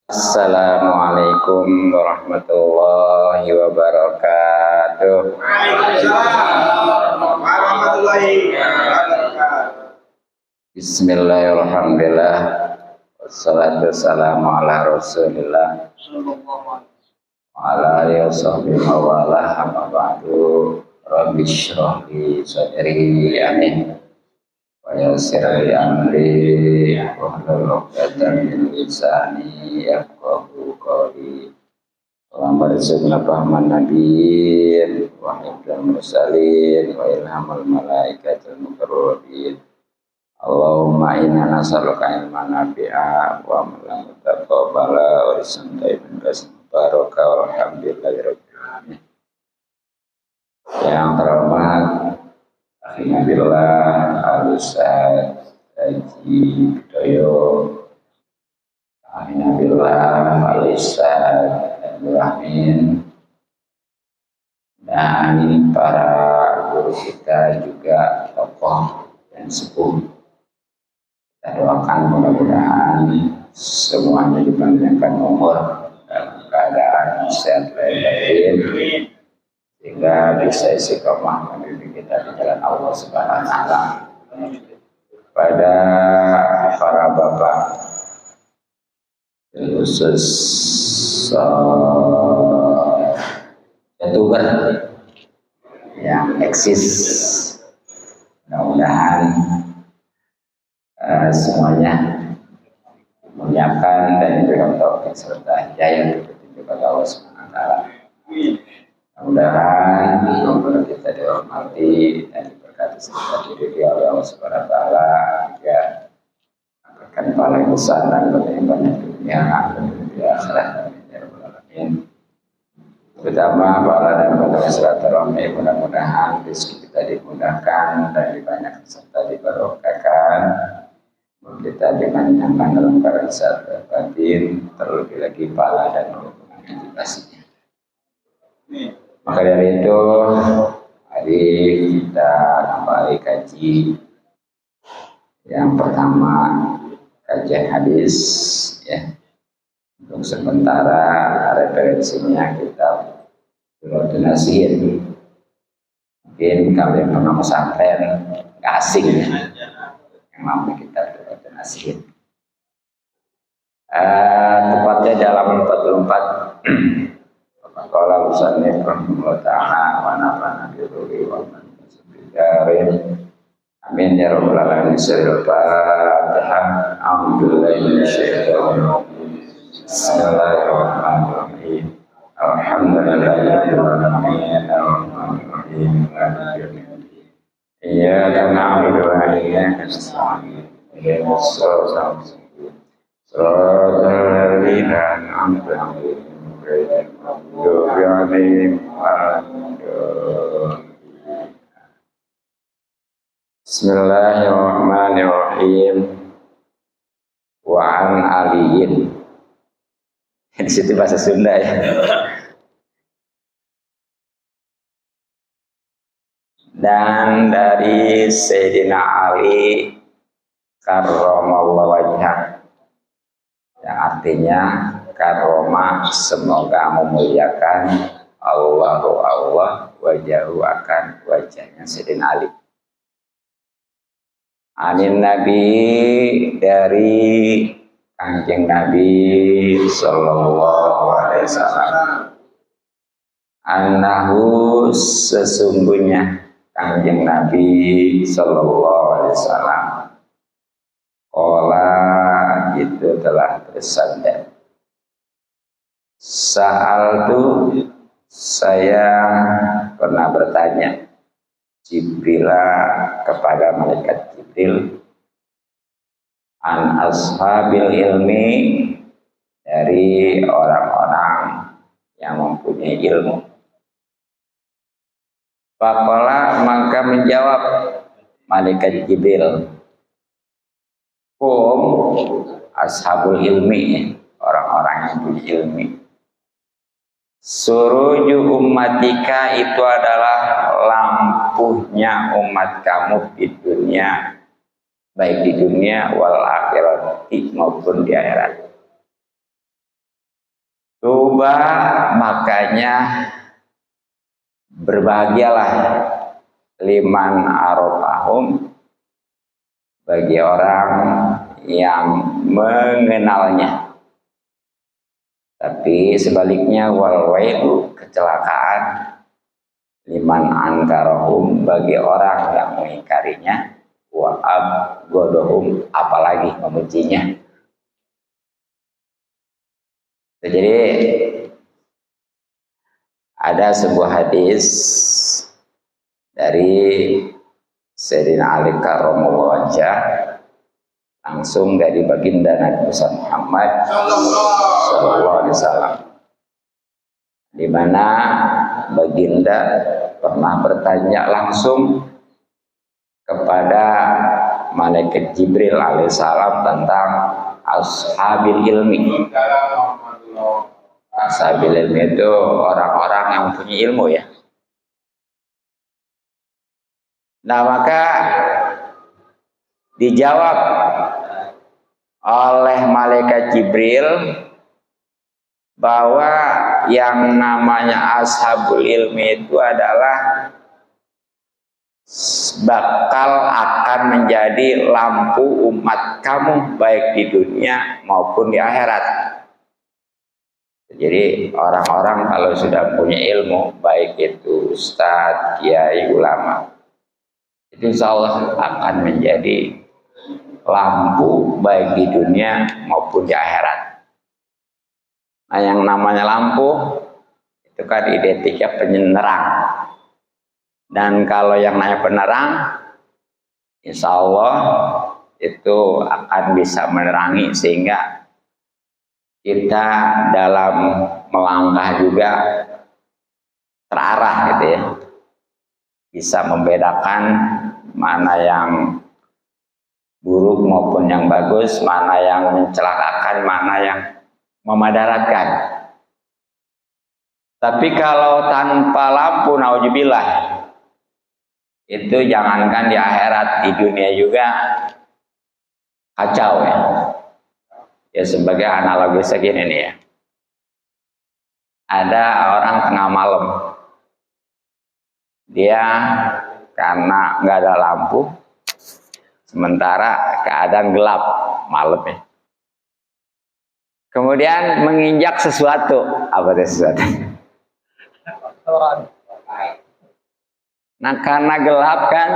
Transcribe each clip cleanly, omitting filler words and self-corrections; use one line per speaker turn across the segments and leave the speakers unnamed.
Assalamualaikum warahmatullahi wabarakatuh.
Waalaikumsalam warahmatullahi wabarakatuh.
Bismillahirrahmanirrahim. Wassalatu wassalamu ala rasulillah wa ala alihi wasahbihi wa wala amma ba'du. Rabbi shrah li sadri amin wa yassir li amri wahlul 'uqdatam min lisani yafqahu qawli. Allahumma rizqna fahman nabiyyin wa hifdzal mursalin wa ilhamul malaikatil muqarrabin. Allahumma inna nas'aluka ilman nafi'a wa amalan mutaqabbala wa rizqan thayyiban baraka walhamdulillahi rabbil alamin. Yang terhormat Alhamdulillah Al-Ustaz Haji Budoyo, Alhamdulillah Al-Ustaz Amin, dan para guru kita juga tokoh dan sepuh. Kita doakan mudah-mudahan semuanya dipanjangkan umur dalam keadaan sehat lahir sehingga bisa istiqomah mendidik kita di jalan Allah Subhanahu wa taala. Pada para bapak khusus YouTuber yang eksis, mudah-mudahan semuanya menyiapkan dan diberikan taufik serta hidayah petunjuk kepada Allah Subhanahu wa taala. Mudah-mudahan kita dihormati dan diberkati serta diridhoi oleh Allah Subhanahu wa taala, juga akan paling besar dan lebih banyak dunia di akhirat. Terutama para dan para silaturahmi, mudah-mudahan rezeki kita dimudahkan dan dibanyak serta diberkahkan. Kita dimanjakan dalam keadaan sehat batin, terlebih lagi pahala dan motivasinya. Maka dari itu, hari kita kembali kaji. Yang pertama, kajian hadis, ya. Untuk sementara referensinya kita Suratul Nasihin. Mungkin kalian pernah pesantren, nggak asing ya. Yang namanya kita Suratul Nasihin. Tepatnya dalam 44. Qala musannif rahimahullah ta'ala wa nafa'ana bi dzikri wa man bidarin. Amin ya rabbal alamin. Fatihah. A'udzubillahi minasyaitonir rajim. Bismillahirrahmanirrahim. Alhamdulillahirabbil alamin. Arrahmanir rahim. Maliki yaumiddin. Iyyaka na'budu wa iyyaka nasta'in. Ihdinas siratal mustaqim. Shiratal ladzina an'amta 'alaihim. Bismillahirrahmanirrahim. Wa an aliyin. Di situ bahasa Sunda ya. Dan dari Sayyidina Ali karramallahu wajhah, yang artinya karomah, semoga memuliakan Allah wajahu, akan wajahnya Sayyidina Ali. Anin Nabi, dari Kanjeng Nabi sallallahu alaihi wasallam, annahu, sesungguhnya Kanjeng Nabi sallallahu alaihi wasallam, qala, itu telah bersabda, sa'altu, saya pernah bertanya, Jibrila, kepada malaikat Jibril, an ashabil ilmi, dari orang-orang yang mempunyai ilmu. Faqala, maka menjawab malaikat Jibril, hum ashabul ilmi, orang-orang yang punya ilmi. Suruju ummatika, itu adalah lampunya umat kamu di dunia, baik di dunia wal akhirat maupun di akhirat. Tuba, makanya berbahagialah liman arafahum, bagi orang yang mengenalnya. Tapi sebaliknya wal wailu, kecelakaan, liman ankarahum, bagi orang yang mengingkarinya, wa abghadahum, apalagi membencinya. Jadi ada sebuah hadis dari Sayyidina Ali karramallahu wajhah, langsung dari baginda Nabi Muhammad sallallahu alaihi wasallam, di mana baginda pernah bertanya langsung kepada malaikat Jibril alaihissalam tentang ashabil ilmi. Ashabil ilmi itu orang-orang yang punya ilmu ya. Nah, maka dijawab oleh malaikat Jibril bahwa yang namanya ashabul ilmi itu adalah bakal akan menjadi lampu umat kamu baik di dunia maupun di akhirat. Jadi orang-orang kalau sudah punya ilmu, baik itu ustadz, kiai, ulama, itu insya Allah akan menjadi lampu baik di dunia maupun di akhirat. Nah, yang namanya lampu itu kan identiknya penerang. Dan kalau yang namanya penerang, insya Allah itu akan bisa menerangi sehingga kita dalam melangkah juga terarah gitu ya. Bisa membedakan mana yang buruk maupun yang bagus, mana yang mencelakakan, mana yang memadaratkan. Tapi kalau tanpa lampu, naudzubillah, itu jangankan di akhirat, di dunia juga kacau ya. Ya sebagai analogi segini nih ya. Ada orang tengah malam, dia karena nggak ada lampu, sementara keadaan gelap malamnya. Kemudian menginjak sesuatu, apa itu sesuatu? Nah, karena gelap kan,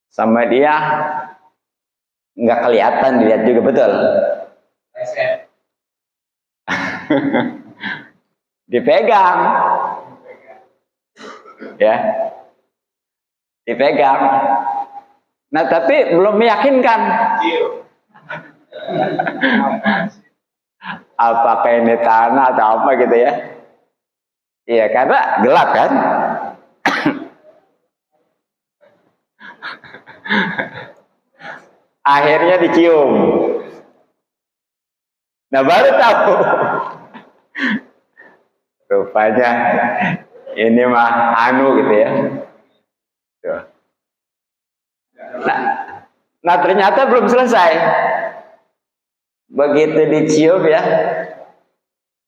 sama dia nggak kelihatan, dilihat juga betul. Dipegang, ya, dipegang. Nah, tapi belum meyakinkan. Apakah ini tanah atau apa gitu ya? Iya, karena gelap kan. Akhirnya dicium. Nah, baru tahu. Rupanya ini mah anu gitu ya. Nah, ternyata belum selesai. Begitu dicium ya,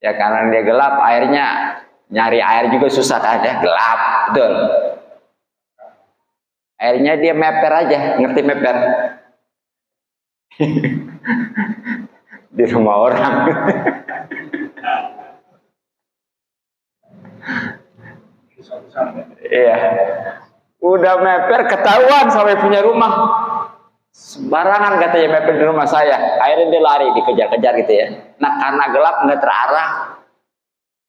ya karena dia gelap, airnya nyari air juga susah kan ya, gelap, betul. Akhirnya dia meper aja, ngerti meper? Di rumah orang. Iya, udah meper ketahuan sampai punya rumah. Sembarangan katanya meper di rumah saya. Akhirnya dia lari, dikejar-kejar gitu ya. Nah, karena gelap nggak terarah,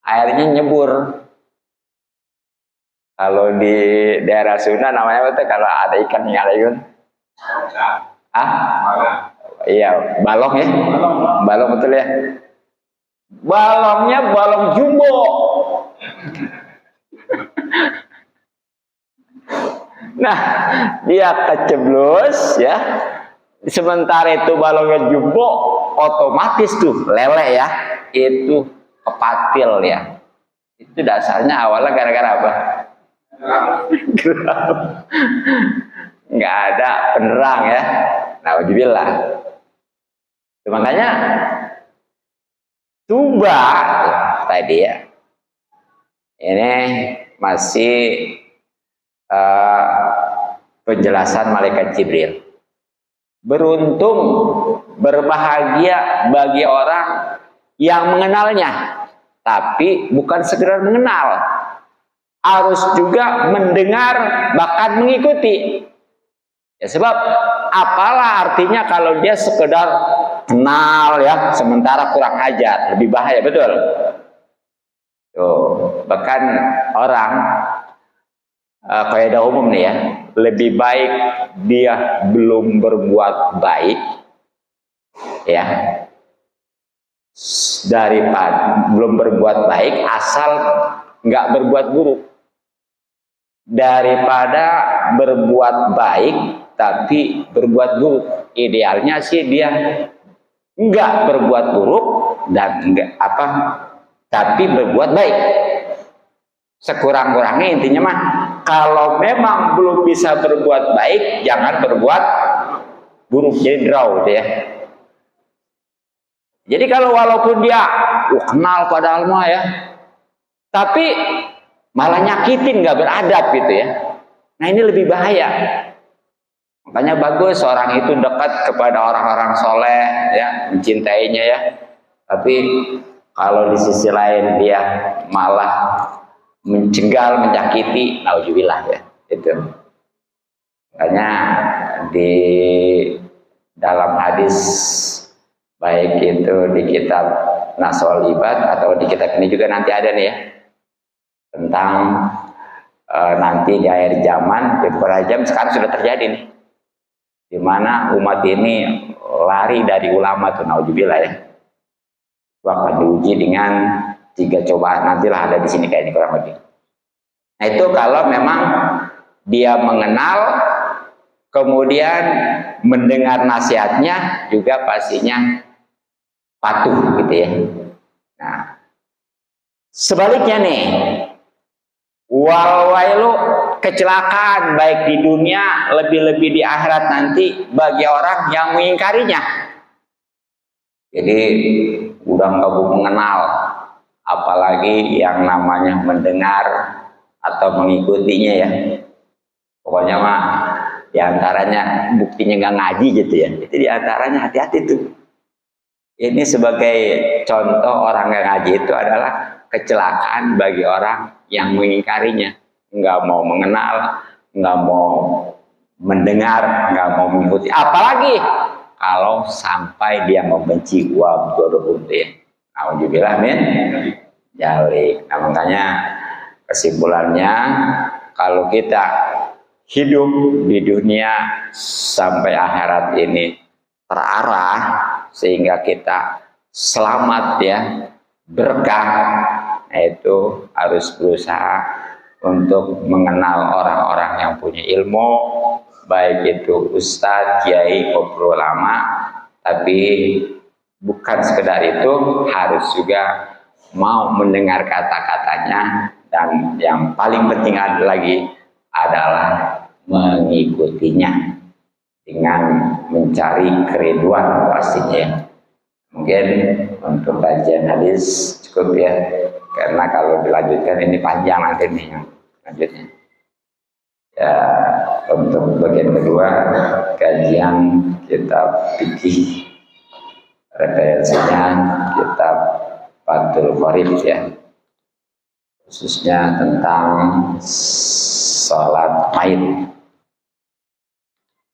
airnya nyebur. Kalau di daerah Sunda namanya apa tuh kalau ada ikan yang ada iya, balong ya. Balong betul ya. Balongnya balong jumbo. Nah, dia keceblos ya. Sementara itu balongnya jumbo, otomatis tuh lele ya, itu kepatil ya. Itu dasarnya awalnya gara-gara apa? Gelap. Nggak ada penerang ya. Naudzubillah. Makanya tuba tadi ya. Ini masih penjelasan malaikat Jibril. Beruntung, berbahagia bagi orang yang mengenalnya, tapi bukan sekedar mengenal, harus juga mendengar bahkan mengikuti. Ya, sebab apalah artinya kalau dia sekedar kenal ya, sementara kurang ajar, lebih bahaya, betul. Tuh, bahkan orang kaidah umum nih ya, lebih baik dia belum berbuat baik ya, daripada belum berbuat baik asal nggak berbuat buruk, daripada berbuat baik tapi berbuat buruk. Idealnya sih dia nggak berbuat buruk dan nggak tapi berbuat baik. Sekurang-kurangnya intinya mah, kalau memang belum bisa berbuat baik, jangan berbuat buruk, jadi draw gitu ya. Jadi kalau walaupun dia kenal padahal mah ya, tapi malah nyakitin, nggak beradab gitu ya. Nah ini lebih bahaya. Makanya bagus orang itu dekat kepada orang-orang soleh ya, mencintainya ya. Tapi kalau di sisi lain dia malah mencenggal, menyakiti, nauzubillah ya, itu. Makanya di dalam hadis baik itu di kitab Nasolibat atau di kitab ini juga nanti ada nih ya, tentang nanti di akhir zaman, di jam sekarang sudah terjadi nih, di mana umat ini lari dari ulama tuh, nauzubillah ya, bakal diuji dengan 3 cobaan, nantilah ada di sini kayak ini kurang lebih. Nah itu kalau memang dia mengenal, kemudian mendengar nasihatnya juga pastinya patuh gitu ya. Nah sebaliknya nih, wal-wailu, kecelakaan baik di dunia lebih-lebih di akhirat nanti bagi orang yang mengingkarinya. Jadi udah nggak mengenal, apalagi yang namanya mendengar atau mengikutinya ya. Pokoknya mah diantaranya buktinya nggak ngaji gitu ya. Itu diantaranya hati-hati tuh. Ini sebagai contoh orang yang ngaji itu adalah kecelakaan bagi orang yang mengingkarinya. Nggak mau mengenal, nggak mau mendengar, nggak mau mengikuti. Apalagi kalau sampai dia membenci wabdurhum ya. Alhamdulillah min jalik. Nah makanya kesimpulannya, kalau kita hidup di dunia sampai akhirat ini terarah sehingga kita selamat ya, berkah, itu harus berusaha untuk mengenal orang-orang yang punya ilmu, baik itu ustadz, kiai, maupun ulama. Tapi bukan sekedar itu, harus juga mau mendengar kata-katanya, dan yang paling penting lagi adalah mengikutinya dengan mencari keriduan pastinya. Mungkin untuk kajian hadis cukup ya, karena kalau dilanjutkan ini panjang nanti nih yang lanjutnya. Ya, untuk bagian kedua kajian kitab fikih, referensinya kitab Fathul Qorib ya, khususnya tentang sholat maid,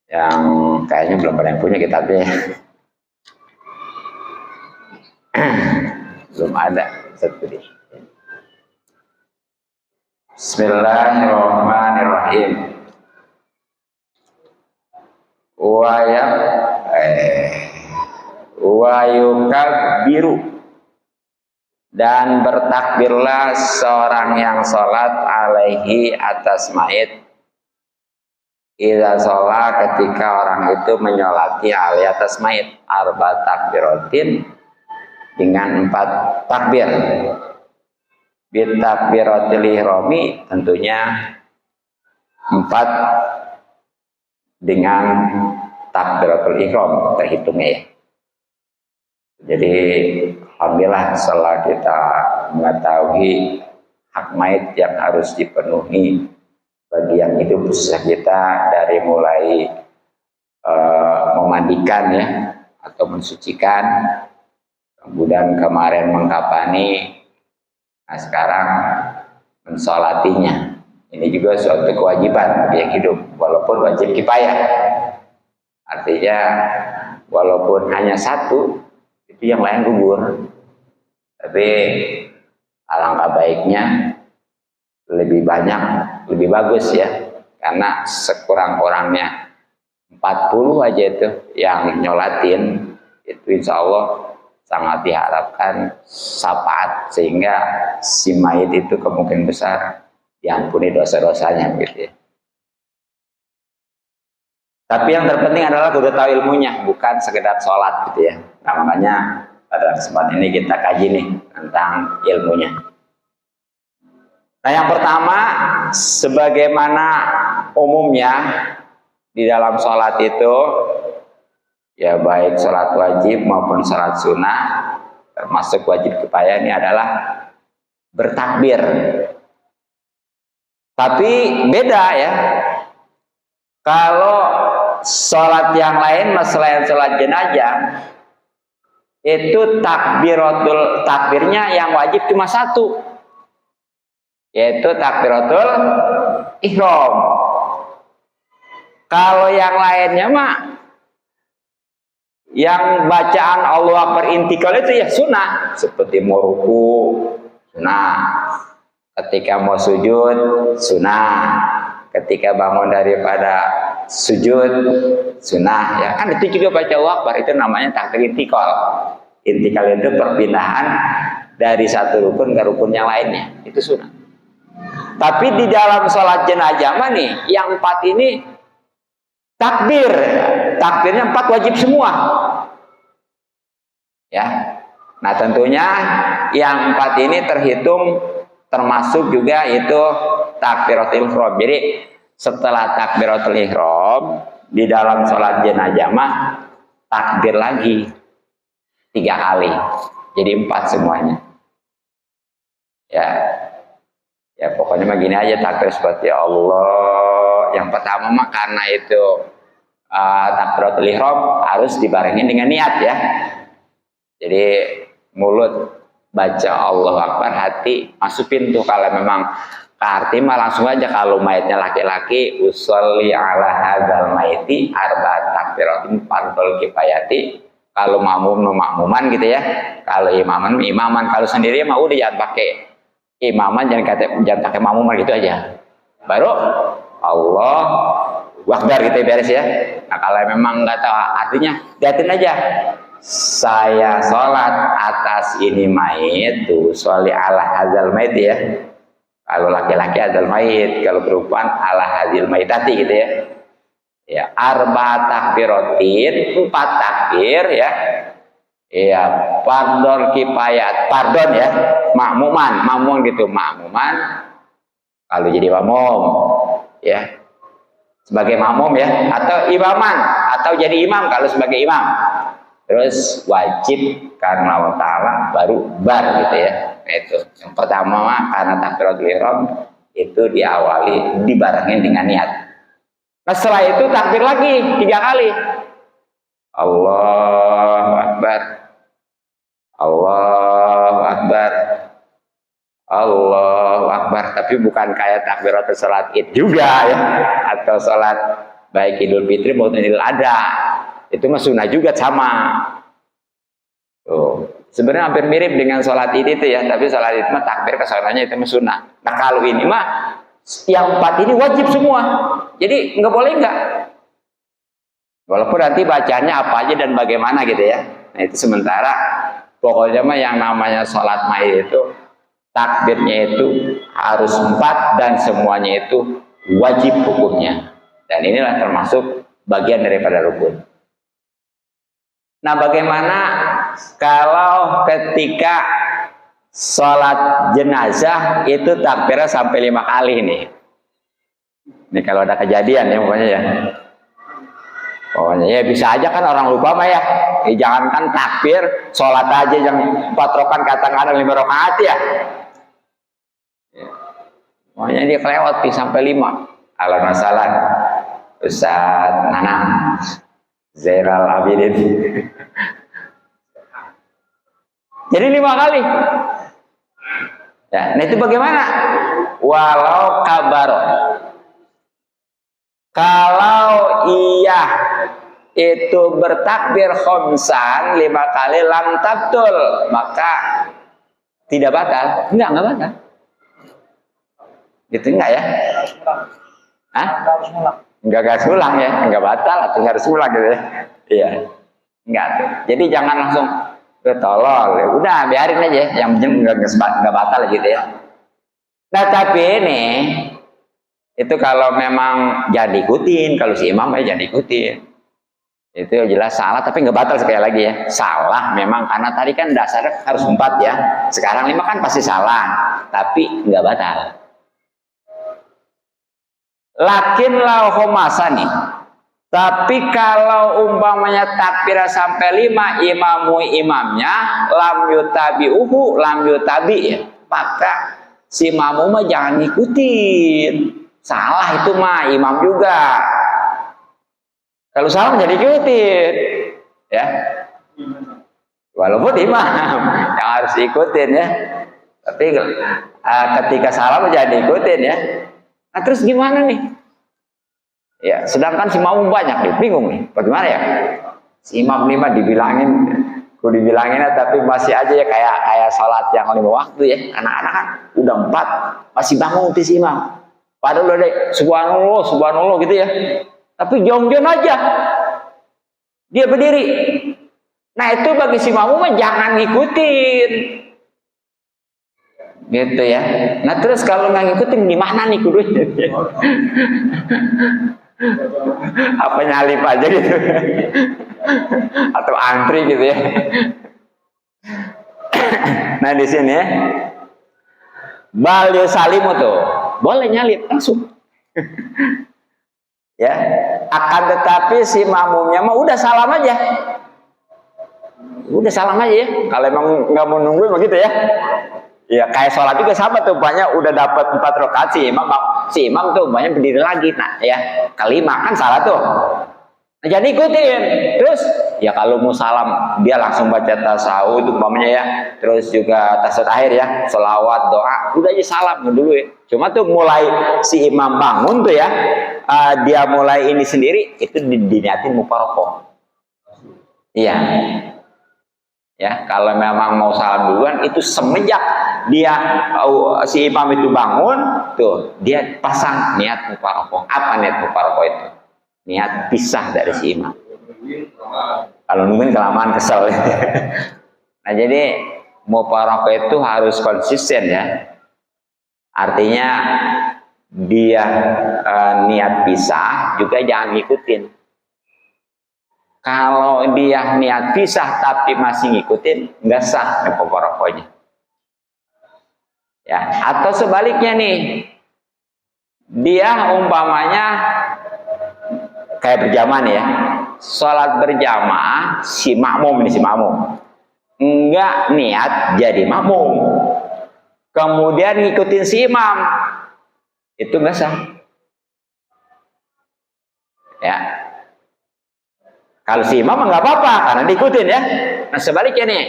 yang kayaknya belum ada yang punya kitabnya. Belum ada seperti ini. Bismillahirrahmanirrahim. Wa yukabbiru, dan bertakbirlah seorang yang sholat alaihi atas mayit, idza sholat, ketika orang itu menyolati alaihi atas mayit, arba takbiratin, dengan 4 takbir. Bitakbiratil ihrami, tentunya 4 dengan takbiratul ihram terhitungnya ya. Jadi alhamdulillah setelah kita mengetahui hak mayit yang harus dipenuhi bagi yang hidup usaha kita, dari mulai memandikan ya atau mensucikan, kemudian kemarin mengkafani, nah sekarang mensolatinya. Ini juga suatu kewajiban bagi yang hidup, walaupun wajib kifayah. Artinya walaupun hanya satu, itu yang lain gugur. Tapi alangkah baiknya lebih banyak, lebih bagus ya. Karena sekurang-kurangnya 40 aja itu yang nyolatin, itu insya Allah sangat diharapkan syafaat, sehingga si mayit itu kemungkinan besar diampuni dosa-dosanya gitu ya. Tapi yang terpenting adalah kudu tahu ilmunya, bukan sekedar sholat gitu ya. Nah makanya pada kesempatan ini kita kaji nih tentang ilmunya. Nah yang pertama, sebagaimana umumnya di dalam sholat itu, ya baik sholat wajib maupun sholat sunnah, termasuk wajib kifayah, ini adalah bertakbir. Tapi beda ya, kalau sholat yang lain selain sholat jenazah, itu takbirnya yang wajib cuma satu, yaitu takbiratul ihram. Kalau yang lainnya mah, yang bacaan Allahu Akbar intikal itu ya sunnah, seperti mau ruku sunnah, ketika mau sujud sunnah, ketika bangun daripada sujud sunnah ya kan, itu juga baca Allahu Akbar, itu namanya takbir intikal. Intikal itu perpindahan dari satu rukun ke rukun yang lainnya, itu sunnah. Tapi di dalam sholat jenazah nih, yang 4 ini takbirnya 4 wajib semua ya. Nah tentunya yang 4 ini termasuk juga itu takbiratul ihram. Jadi setelah takbiratul ihram di dalam sholat jenazah mah takbir lagi 3 kali, jadi 4 semuanya ya. Ya pokoknya mah gini aja, takbir seperti Allah. Yang pertama mah karena itu takbiratul ihram harus dibarengin dengan niat ya. Jadi mulut baca Allahu Akbar, hati masukin tuh. Kalau memang arti mah langsung aja. Kalau mayatnya laki-laki, usolli ala hadzal maiti arba'at takbiratin fardul kifayati. Kalau makmuman gitu ya. Kalau imaman, kalau sendiri mah udah jangan pakai imaman, jangan pakai makmuman gitu aja. Baru Allah Akbar gitu beres ya. Nah kalau memang nggak tahu artinya, liatin aja. Saya sholat atas ini mayit tuh, sholli ala hadzal mayit ya. Kalau laki-laki hadzal mayit, kalau perempuan ala hadzal mayitati gitu ya. Ya, arba takbiratin, 4 takbir ya. Ya, pardon kifayat, pardon ya, makmuman gitu, makmuman. Kalau jadi makmum ya, sebagai makmum ya, atau imaman, atau jadi imam kalau sebagai imam. Terus wajib karena Allah Ta'ala, baru bar gitu ya. Nah, itu yang pertama karena takbiratul ihram itu diawali dibarengin dengan niat. Nah setelah itu takbir lagi 3 kali. Allahu Akbar, Allahu Akbar, Allahu Akbar. Tapi bukan kayak takbiratul salat Id juga ya, atau salat baik Idul Fitri maupun Idul Adha. Itu mah sunnah juga sama. Tuh, sebenarnya hampir mirip dengan sholat Id itu ya, tapi sholat Id mah takbir kesononya itu mah sunnah. Nah kalau ini mah yang 4 ini wajib semua. Jadi nggak boleh nggak. Walaupun nanti bacanya apa aja dan bagaimana gitu ya. Nah itu sementara pokoknya mah yang namanya sholat mayit itu takbirnya itu harus 4 dan semuanya itu wajib hukumnya. Dan inilah termasuk bagian daripada rukun. Nah bagaimana kalau ketika sholat jenazah itu takbirnya sampai 5 kali nih. Ini kalau ada kejadian ya pokoknya ya. Pokoknya ya bisa aja kan orang lupa mah ya. Jangankan takbir, sholat aja yang 4 rakaat kadang-kadang 5 rakaat ya. Pokoknya dia kelewat sampai 5. Kalau masalah Ustaz Nanang Zairal Abidin. Jadi 5 kali. Ya, nah itu bagaimana? Walau kabaron. Kalau ia itu bertakbir khomsan 5 kali lam tabtul, maka tidak batal. Enggak batal. Gitu enggak ya? Hah? Enggak ulang ya, enggak batal atau harus ulang gitu ya. Iya. Enggak tuh. Jadi jangan langsung tolol. Udah biarin aja, yang penting enggak batal gitu ya. Nah, tapi ini itu kalau memang jangan diikutin, kalau si imam jangan diikutin. Itu jelas salah, tapi nggak batal sekali lagi ya. Salah memang karena tadi kan dasarnya harus 4 ya. Sekarang 5 kan pasti salah, tapi nggak batal. Lakin lauhomasa nih. Tapi kalau umpamanya takbir sampai 5 imamnya lam yutabi'uhu lam yutabi ya. Maka si makmum mah jangan ngikutin. Salah itu mah imam juga. Kalau salah jadi ikutin, ya. Walaupun imam yang harus ikutin ya. Tapi ketika salah jadi ikutin ya. Nah terus gimana nih? Ya, sedangkan si makmum banyak nih, bingung nih. Bagaimana ya? Si imam 5 dibilangin, tapi masih aja ya kayak sholat yang 5 waktu ya. Anak-anak kan udah 4 masih bangun di si imam. Padahal udah subhanallah gitu ya. Tapi jong-jong aja. Dia berdiri. Nah itu bagi si makmum jangan ngikutin. Gitu ya. Nah terus kalau nggak ngikutin di mana nih kudunya? Apa nyalip aja gitu? Atau antri gitu ya? Nah di sini ya. Bal yusalimu tuh. Boleh nyalip langsung. Ya, akan tetapi si makmumnya mah udah salam aja. Udah salam aja ya. Kalau emang nggak mau nunggu begitu ya. Ya kayak sholat juga sama tuh, banyak udah dapat 4 rakaat si imam tuh banyak berdiri lagi. Nah ya, kelima kan salah tuh. Nah, jadi ikutin. Terus ya kalau mau salam dia langsung baca tasawuf umpamanya ya. Terus juga tasawuf akhir ya, sholawat, doa, udah aja salam dulu ya. Cuma tuh mulai si imam bangun tuh ya, dia mulai ini sendiri itu diniatin mufarokoh. Iya. Ya, kalau memang mau salam duluan itu semenjak dia si imam itu bangun tuh dia pasang niat mufarokoh. Apa niat mufarokoh itu? Niat pisah dari si imam. Kalau nungguin kelamaan kesel. Nah jadi mufarokoh itu harus konsisten ya. Artinya dia niat pisah juga jangan ngikutin. Kalau dia niat pisah tapi masih ngikutin, nggak sah mufarokohnya. Ya, atau sebaliknya nih, dia umpamanya kayak berjamaah ya, sholat berjamaah si makmum enggak niat jadi makmum, kemudian ngikutin si imam, itu nggak sah. Ya, kalau si imam nggak apa-apa karena diikutin ya. Nah sebaliknya nih,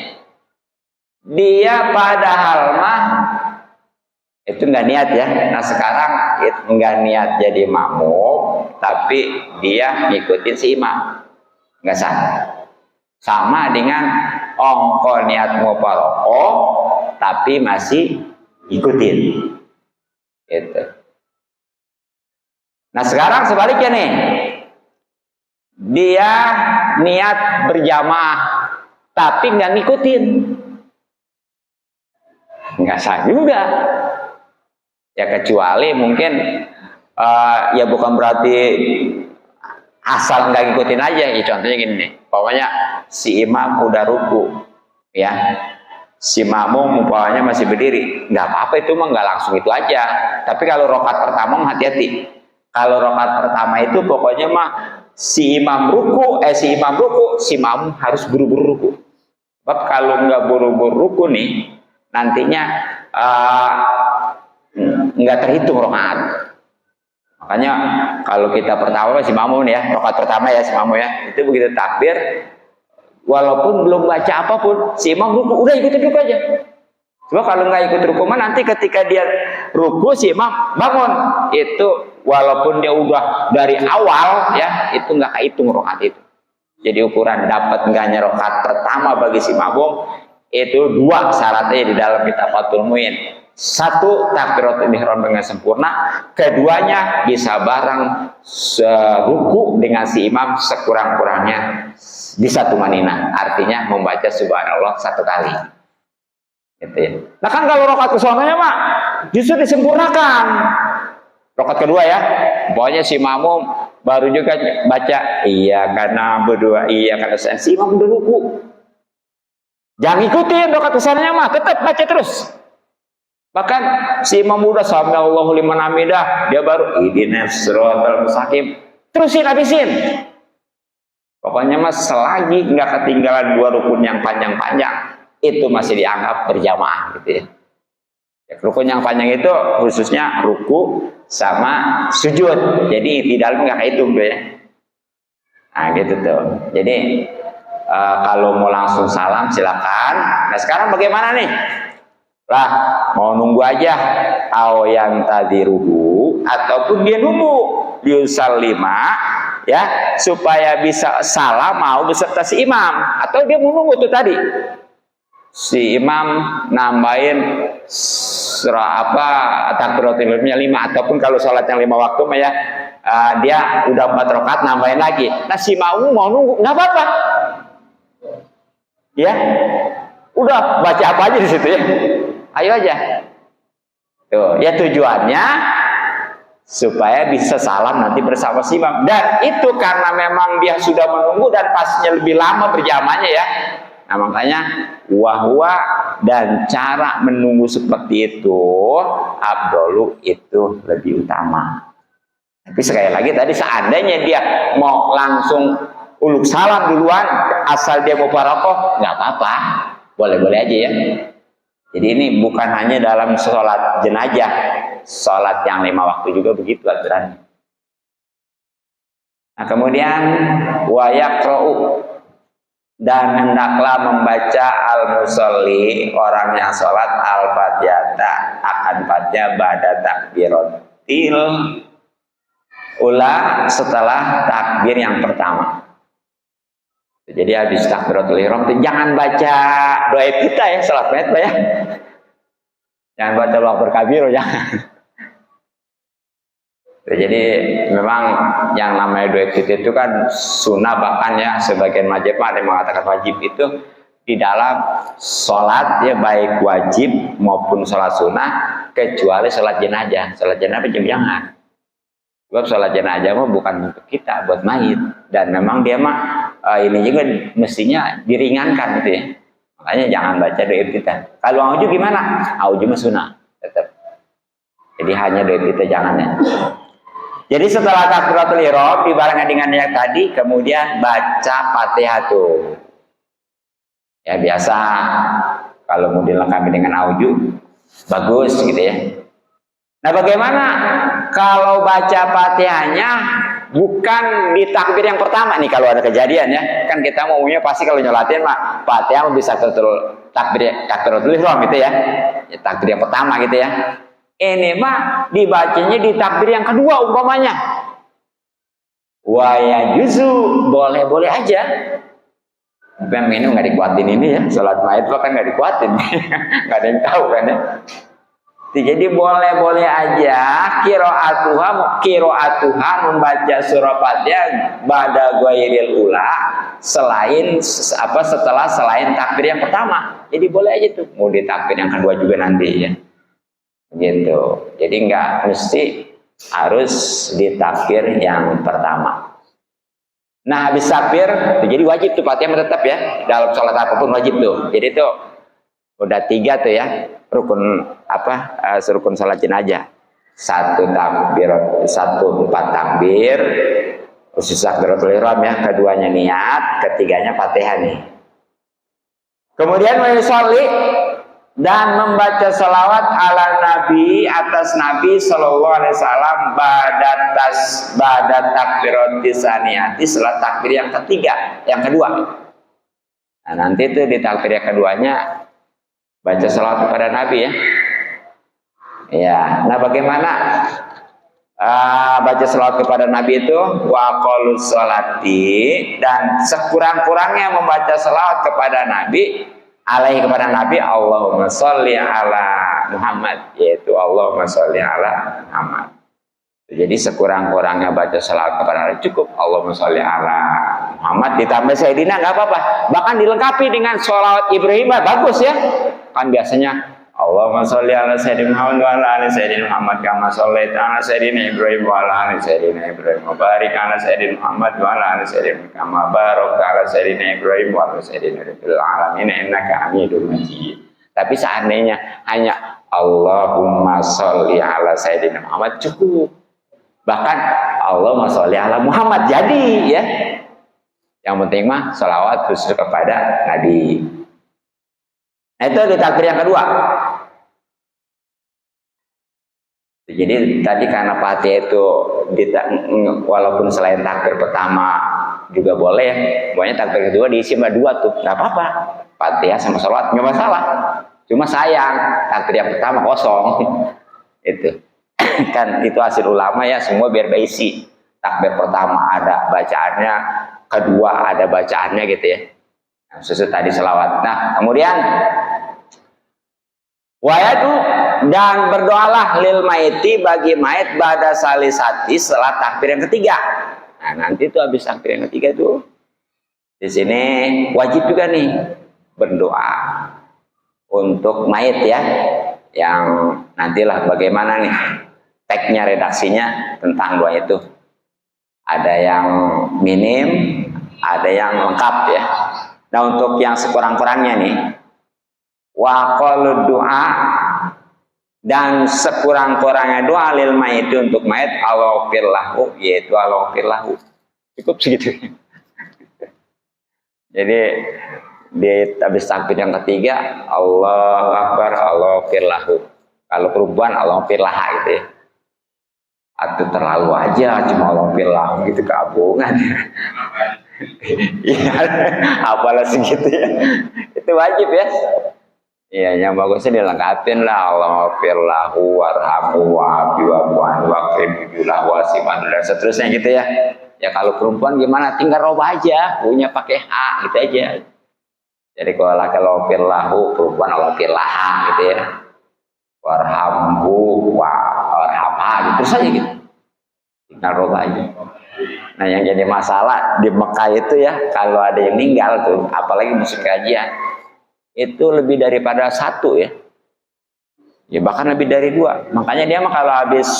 dia padahal mah itu nggak niat ya. Nah sekarang nggak niat jadi makmum, tapi dia ngikutin si imam, nggak sah. Sama dengan ongko niat mufarokoh, tapi masih ikutin. Gitu. Nah sekarang sebaliknya nih, dia niat berjamaah, tapi nggak ngikutin, nggak sah juga. Ya kecuali mungkin ya bukan berarti asal nggak ngikutin aja. Ya, contohnya gini nih, pokoknya si imam udah ruku ya, si makmum umpamanya masih berdiri, nggak apa-apa itu mah, nggak langsung itu aja. Tapi kalau rakaat pertama hati-hati. Kalau rakaat pertama itu pokoknya mah si imam ruku, si makmum harus buru-buru ruku. Sebab kalau nggak buru-buru ruku nih, nantinya nggak terhitung rakaat. Makanya kalau kita pertama si makmum ya, rakaat pertama ya si makmum ya, itu begitu takbir, walaupun belum baca apapun, si imam ruku, udah ikutin ruku aja. Sebab kalau nggak ikut ruku mah nanti ketika dia ruku si imam bangun, itu walaupun dia udah dari awal ya, itu nggak kehitung rakaat itu. Jadi ukuran dapat enggaknya rakaat pertama bagi si makmum itu 2 syaratnya di dalam kitab Fathul Muin. 1, takbiratul ihram dengan sempurna, keduanya bisa bareng ruku dengan si imam sekurang-kurangnya bisa tumanina, artinya membaca subhanallah 1 kali. Gitu ya. Nah kan kalau rakaat kesononya mah justru disempurnakan. Rakaat kedua ya, pokoknya si makmum baru juga baca iya karena berdua iya karena si imam udah ruku. Jangan ikutin rakaat kesononya mah, tetap baca terus. Bahkan si imam udah sami Allahu liman hamidah, dia baru ihdinas siratal mustaqim. Terusin habisin. Pokoknya mas selagi nggak ketinggalan 2 rukun yang panjang-panjang, itu masih dianggap berjamaah gitu ya. Rukun yang panjang itu khususnya ruku sama sujud. Jadi di dalam nggak kehitung tuh ya. Nah gitu tuh. Jadi kalau mau langsung salam silakan. Nah sekarang bagaimana nih? Lah mau nunggu aja atau yang tadi ruku ataupun dia nunggu diusal 5 ya supaya bisa salam mau beserta si imam, atau dia mau nunggu tuh tadi si imam nambahin takbiratul ihramnya 5, ataupun kalau sholat yang 5 waktu mah ya dia udah 4 rakaat nambahin lagi. Nah si mau nunggu nggak apa-apa ya, udah baca apa aja di situ ya. Ayo aja. Tuh, ya tujuannya supaya bisa salam nanti bersama si imam. Dan itu karena memang dia sudah menunggu dan pastinya lebih lama berjamaahnya ya. Nah makanya wahwa dan cara menunggu seperti itu abdolu itu lebih utama. Tapi sekali lagi tadi seandainya dia mau langsung uluk salam duluan asal dia mau barokoh nggak apa-apa, boleh-boleh aja ya. Jadi ini bukan hanya dalam sholat jenazah, sholat yang 5 waktu juga begitu aturannya. Nah kemudian wayaqra'u, dan hendaklah membaca al-musolli, orang yang sholat al-fatihata akan fatihah ba'da takbiratil ula, setelah takbir yang pertama. Jadi habis takbiratul ihram itu jangan baca doa kita ya, salat mayat ya. Jangan baca Allahu Akbar kabir, jangan. Jadi memang yang namanya doa kita itu kan sunnah, bahkan ya sebagian mazhab ada yang mengatakan wajib itu di dalam sholat ya, baik wajib maupun sholat sunnah, kecuali sholat jenazah. Sholat jenazah jangan. Sebab sholat jenazah mah bukan untuk kita, buat mayit, dan memang dia mah ini juga mestinya diringankan gitu ya. Makanya jangan baca doa kita. Kalau auju gimana? Auju mah sunnah tetap. Jadi hanya doa kita jangan ya. Jadi setelah takbiratul ihram dibarengan dengan yang tadi, kemudian baca Fatihah tuh. Ya biasa kalau mau dilengkapi dengan auju bagus gitu ya. Nah bagaimana kalau baca Fatihahnya bukan di takbir yang pertama nih, kalau ada kejadian ya, kan kita maunya pasti kalau nyolatin mah Fatihah bisa takbiratul ihram gitu ya. Ya takbir yang pertama gitu ya. Ini mah dibacanya di takbir yang kedua umpamanya. Wa yajuzu, boleh-boleh aja. Tapi ini nggak dikuatin ini ya, sholat mayat kan nggak dikuatin, nggak ada yang tahu kan ya. Jadi boleh-boleh aja kiroatuha membaca surah Fatihah ba'da ghairil ula, setelah selain takbir yang pertama. Jadi boleh aja tuh, mau di takbir yang kedua juga nanti ya. Gitu. Jadi nggak mesti harus di takbir yang pertama. Nah habis takbir, jadi wajib tuh Fatihah tetap ya, dalam sholat apapun wajib tuh. Jadi tuh udah 3 tuh ya rukun rukun sholat jenazah. 1 takbir, 1 4 takbir, khusus takbiratul ihram ya, keduanya niat, ketiganya Fatihah nih. Kemudian yusolli dan membaca salawat ala Nabi atas Nabi Sallallahu Alaihi Wasallam badat takbiratis saniyati setelah takbir yang ketiga, yang kedua. Nah, nanti itu di takbir yang keduanya baca salawat kepada Nabi ya. Ya, nah bagaimana baca salawat kepada Nabi itu? Wa qalus sholati, dan sekurang-kurangnya membaca salawat kepada Nabi, alaihi kepada Nabi, Allahumma sholli ala Muhammad, yaitu Allahumma sholli ala Muhammad. Jadi sekurang-kurangnya baca salawat kepada Nabi cukup Allahumma sholli ala Muhammad, ditambah Sayyidina nggak apa-apa, bahkan dilengkapi dengan sholawat Ibrahim, bagus ya. Kan biasanya Allahumma sholli ala Sayyidina Muhammad wa ala ali Sayyidina Muhammad kama shollaita ala Sayyidina Ibrahim wa ala ali Sayyidina Ibrahim wa barik ala Sayyidina Muhammad wa ala ali Sayyidina kama barakta ala Sayyidina Ibrahim wa ala Sayyidina fil alamin innaka Hamidum Majid. Tapi seandainya hanya Allahumma sholli ala Sayyidina Muhammad cukup. Bahkan Allahumma sholli ala Muhammad jadi ya. Yang penting mah sholawat khusus kepada Nabi. Nah, itu di takbir yang kedua. Jadi tadi karena Fatihah itu walaupun selain takbir pertama juga boleh, pokoknya takbir kedua diisi sama dua tuh, nggak apa-apa. Fatihah sama sholawat nggak masalah. Cuma sayang takbir yang pertama kosong. Itu kan itu hasil ulama ya, semua biar berisi. Takbir pertama ada bacaannya, kedua ada bacaannya gitu ya. Sesuai tadi selawat. Nah, kemudian wayadu, dan berdoalah lil maiti bagi mayit ba'da salisati setelah takbir yang ketiga. Nah, nanti itu habis takbir yang ketiga itu di sini wajib juga nih berdoa untuk mayit ya. Yang nantilah bagaimana nih tagnya, redaksinya tentang doa itu. Ada yang minim, ada yang lengkap ya. Nah, untuk yang sekurang-kurangnya nih, wa qalu doa, dan sekurang-kurangnya doa lil mayit untuk mayit Allahufir lahu, yaitu Allahufir lahu. Cukup segitu. Jadi di habis takbir yang ketiga Allahu Akbar, Allahufir lahu. Kalau perempuan Allahufir laha gitu ya. Atau terlalu aja cuma Allahufir lahu gitu, keabungan. Iya, apalah segitu ya. Itu wajib ya. Iya, yang bagusnya dilengkapin lah, Allahumma lahu warhamhu wa'afi wa'fu'an wa'krimjulah wasiman dan seterusnya gitu ya. Ya kalau perempuan gimana, tinggal roba aja, punya pakai H gitu aja. Jadi kalau laki lahu, perempuan Allahumma laha gitu ya. Warhamhu warhamha gitu saja gitu. Tinggal roba aja. Nah, yang jadi masalah di Mekah itu ya, kalau ada yang meninggal tuh, apalagi musim kajian, itu lebih daripada satu ya. Ya bahkan lebih dari dua. Makanya dia mah kalau habis,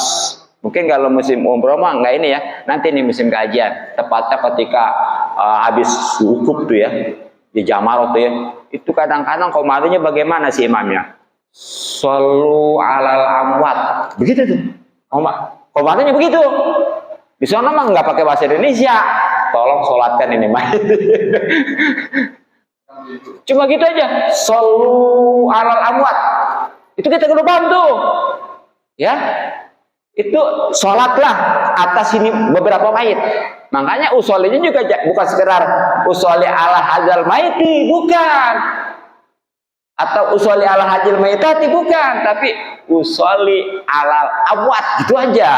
mungkin kalau musim umroh mah enggak ini ya, nanti nih musim kajian, tepatnya ketika habis wukuf tuh ya, di Jamarot tuh ya, itu kadang-kadang komadanya bagaimana sih imamnya? Shollu alal amwat, begitu tuh. Komadanya begitu. Di sana mah nggak pakai bahasa Indonesia. Tolong sholatkan ini mayit. Cuma gitu aja. Shollu alal amwat. Itu kita kudu paham tuh. Ya. Itu sholatlah atas ini beberapa mayit. Makanya usolinya juga bukan sekedar usoli ala hadzal maiti, bukan. Atau usoli ala hadzal maitati, bukan, tapi usoli alal amwat gitu aja.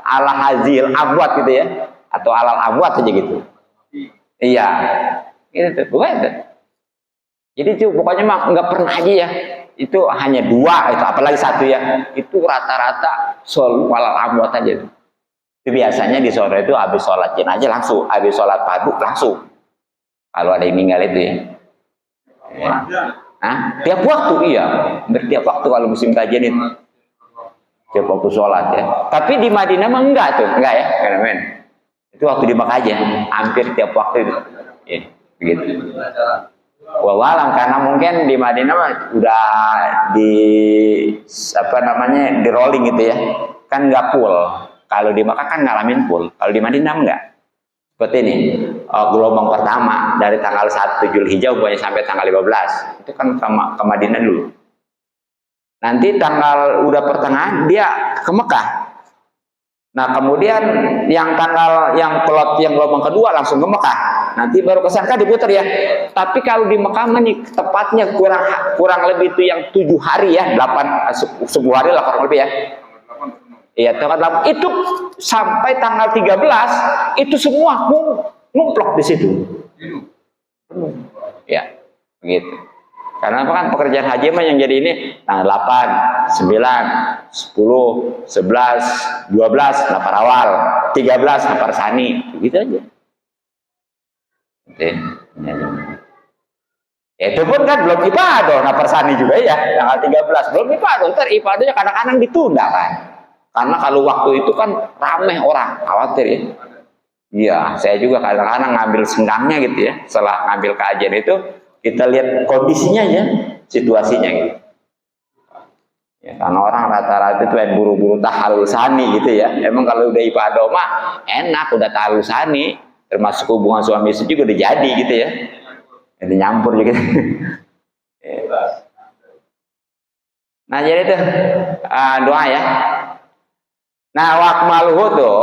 Ala hazil abwat gitu ya, atau alal abwat aja gitu. Iya, itu bukan itu. Jadi itu pokoknya mah nggak pernah aja ya. Itu hanya dua, itu apalagi satu ya. Itu rata-rata shollu alal abwat aja. Itu biasanya di sore itu habis sholat jenazah langsung, habis sholat fardu langsung. Kalau ada yang meninggal itu ya. Ya. Nah, tiap waktu iya, tiap waktu kalau musim kajian itu. Tiap waktu sholat ya. Tapi di Madinah mah enggak tuh, enggak ya, kan? Itu waktu di Makkah aja, hampir tiap waktu itu. Ya, begitu. Wallahualam, karena mungkin di Madinah mah udah di di rolling gitu ya. Kan enggak full. Kalau di Makkah kan ngalamin full. Kalau di Madinah enggak. Seperti ini, gelombang pertama dari tanggal 1 Zulhijjah sampai tanggal 15. Itu kan ke Madinah dulu. Nanti tanggal udah pertengahan dia ke Mekah. Nah, kemudian yang gelombang kedua langsung ke Mekah. Nanti baru ke sana diputar ya. Tapi kalau di Mekah nih tepatnya kurang lebih itu yang 7 hari ya, 10 hari lah kurang lebih ya. Iya, tanggal 8 itu sampai tanggal 13 itu semua ngumplok di situ. Ya, begitu. Karena apa kan pekerjaan haji mah yang jadi ini tanggal 8, 9, 10, 11, 12 lapar awal, 13 lapar sani, gitu aja. Oke. Itu pun kan belum ibadah, lapar sani juga ya, tanggal 13 belum ibadah, ntar ibadahnya kadang-kadang ditunda kan. Karena kalau waktu itu kan ramai orang, khawatir ya. Iya, saya juga kadang-kadang ngambil sendangnya gitu ya. Setelah ngambil kajian itu, kita lihat kondisinya ya, situasinya gitu. Ya, karena orang rata-rata itu yang buru-buru tahalul sani gitu ya. Emang kalau udah ibadah mah enak, udah tahalul sani, termasuk hubungan suami istri juga udah jadi gitu ya. Jadi nyampur gitu. Nah, jadi itu doa ya. Nah, wakmalhu tuh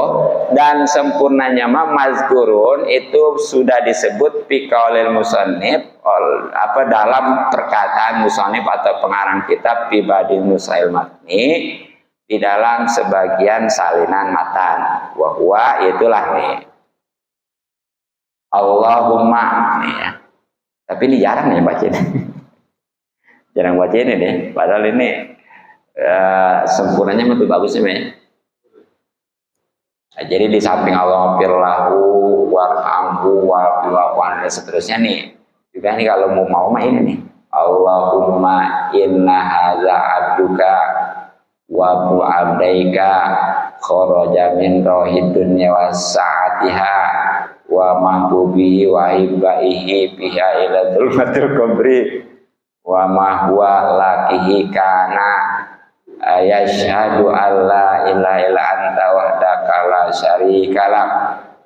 dan sempurnanya mazkurun itu sudah disebut fi qaulil musannif dalam perkataan musannif atau pengarang kitab fi badil nusail matni di dalam sebagian salinan matan. Wa huwa itulah nih. Allahumma nih ya. Tapi ini jarang nih baca ini. Jarang baca ini nih. Padahal ini sempurnanya itu bagusnya ya. Nah, jadi di samping Allah firlahu warhamhu wa'fu dan seterusnya nih. Juga nih kalau mau mah ini nih. Allahumma inna hadza abduka wa bu abdaika kharaja min rohid dunya wa sa'atiha wa mahbubihi wa ibaihi biha ila dzulmatil qabri wa ma huwa lakihi kana yashhadu alla ilaha illa anta wahdaka la syarika lak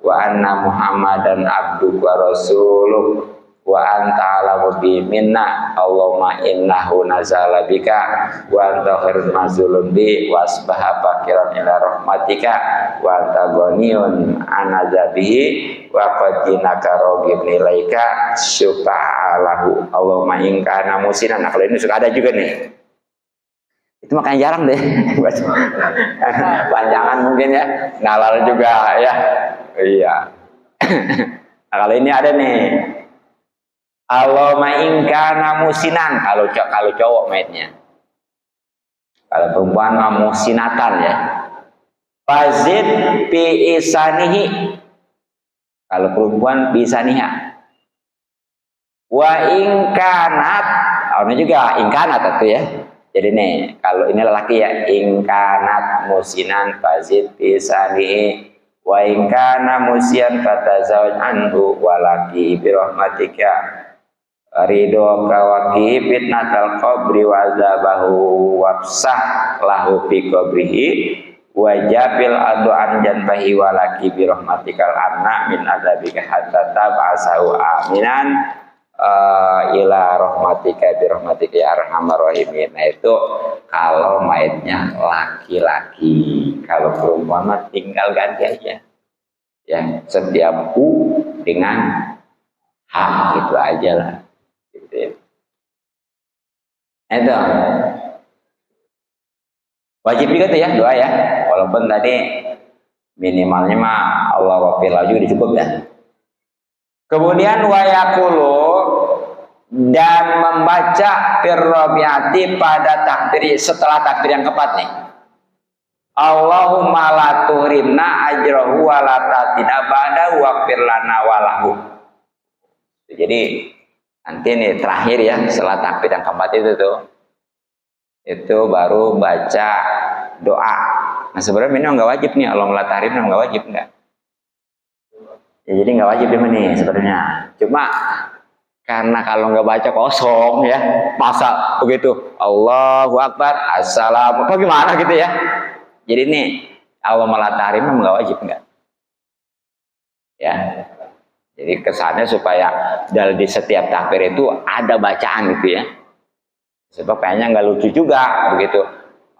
wa anna muhammadan abduka wa rasuluh wa anta alamu bi minna Allahumma innahu nazala bika wa anta khairun mazulun bi wa asbaha fakiran ila rahmatika wa anta ghaniyun anazabihi wa qadinaka rogib nilaika syufa'alahu Allahumma in kana musinan. Nah, kalau ini suka ada juga nih. Itu makanya jarang deh. Panjangan mungkin ya. Ngalal juga ya. Iya. Nah, kalau ini ada nih. Allahumma in kana musinan kalau cowok mainnya. Kalau perempuan musinatan ya. Fazid bi isanihi. Kalau perempuan bi isaniha. Wa in kanat, ini juga in kanat itu ya. Jadi nih, kalau ini lelaki ya, ingkanat musinan fazid bisanihi wa ingkana musian fatazawaj anhu walaki birahmatika ridho kawaki fitnatal qabri wa azabahu wafsah lahu fi qabrihi wajabil adu an janbahi walaki birahmatikal anna min azabika hatta tab'asahu aminan ila rahmatika bi rahmatika ya arhamar rahimin. Nah, itu kalau mayatnya laki-laki. Kalau perempuan mah tinggal ganti aja. Ya, setiap u dengan hak itu aja lah. Gitu ya. Itu wajib juga tuh ya doa ya. Walaupun tadi minimalnya mah Allah wafil juga cukup ya. Kemudian wayakulu dan membaca firrobiati pada takbir setelah takbir yang keempat nih. Allahumma la tuhrimna ajrahu wa la tatina ba'da waghfir lana walahu. Jadi nanti nih terakhir ya setelah takbir yang keempat itu tuh. Itu baru baca doa. Nah sebenarnya ini nggak wajib nih Allahumma la tahrimna nggak wajib enggak. Ya, jadi nggak wajib nih sebenarnya. Cuma karena kalau nggak baca kosong ya, masa begitu Allahu Akbar, Assalamu, apa gimana gitu ya. Jadi nih Allah malah tahrim nggak wajib enggak. Ya, Jadi kesannya supaya di setiap takbir itu ada bacaan gitu ya. Sebab kayaknya nggak lucu juga begitu.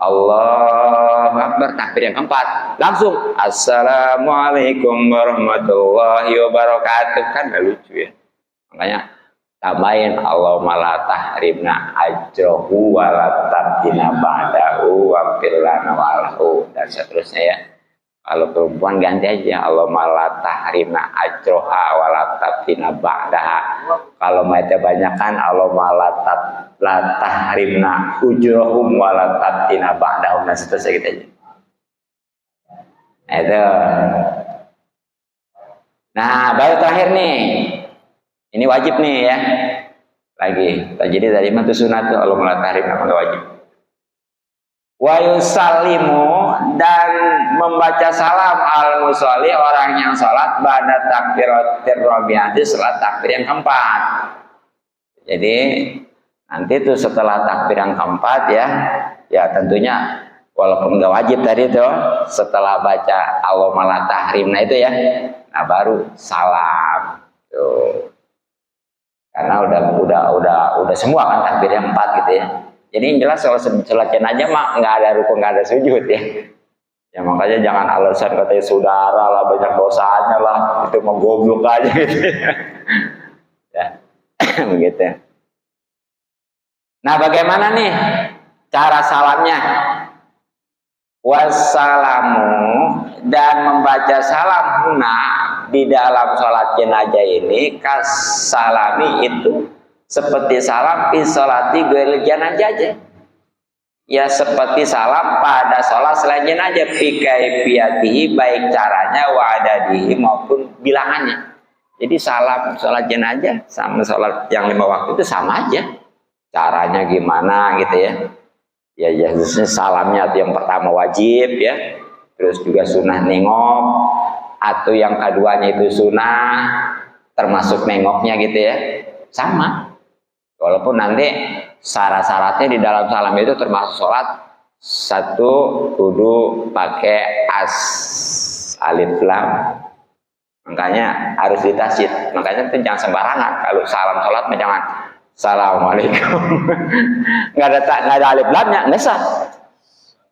Allahu Akbar, takbir yang keempat langsung Assalamualaikum warahmatullahi wabarakatuh, kan nggak lucu ya. Makanya tambahin Allahumma la tahrimna ajrohu wa la tabdina ba'dahu wa firlana walahu, dan seterusnya ya. Kalau perempuan ganti aja Allahumma la tahrimna ajroha wa la tabdina ba'daha. Kalau mayatnya banyakan Allahumma la tahrimna ujrohum wa la tabdina ba'dahum, dan seterusnya gitu aja. Nah, itu. Nah, baru terakhir nih. Ini wajib nih ya. Lagi. Jadi tadi mah itu sunat tuh, Allahumma la tahrimna, enggak wajib. Wa yusallimu, dan membaca salam al musolli, orang yang salat ba'da takbiratir rabi'ati, setelah takbir yang keempat. Jadi nanti tuh setelah takbir yang keempat ya tentunya walaupun nggak wajib tadi tuh, setelah baca Allahumma la tahrimna itu ya, nah baru salam tuh. Karena udah semua kan takbir yang 4 gitu ya. Jadi yang jelas kalau sholat jenazah mah nggak ada rukun, nggak ada sujud ya. Ya makanya jangan alasan katanya saudara lah banyak dosanya lah, itu menggoblok aja gitu ya. Begitu. Nah, bagaimana nih cara salamnya? Wassalamu, dan membaca salam huna di dalam sholat jenazah ini kasalami itu seperti salam fi sholati ghairil janazah aja. Ya seperti salam pada sholat selain jenazah, fi kaifiyatihi, baik caranya wa adadihi maupun bilangannya. Jadi salam sholat jenazah sama sholat yang 5 waktu itu sama aja. Caranya gimana gitu ya. Ya khususnya salamnya atau yang pertama wajib ya. Terus juga sunnah nengok, atau yang keduanya itu sunnah termasuk nengoknya gitu ya. Sama. Walaupun nanti syarat-syaratnya di dalam salam itu termasuk sholat, satu kudu pakai alif lam, makanya harus ditasydid. Makanya itu jangan sembarangan kalau salam sholat, jangan Assalamualaikum nggak ada alif lamnya, nggak sah.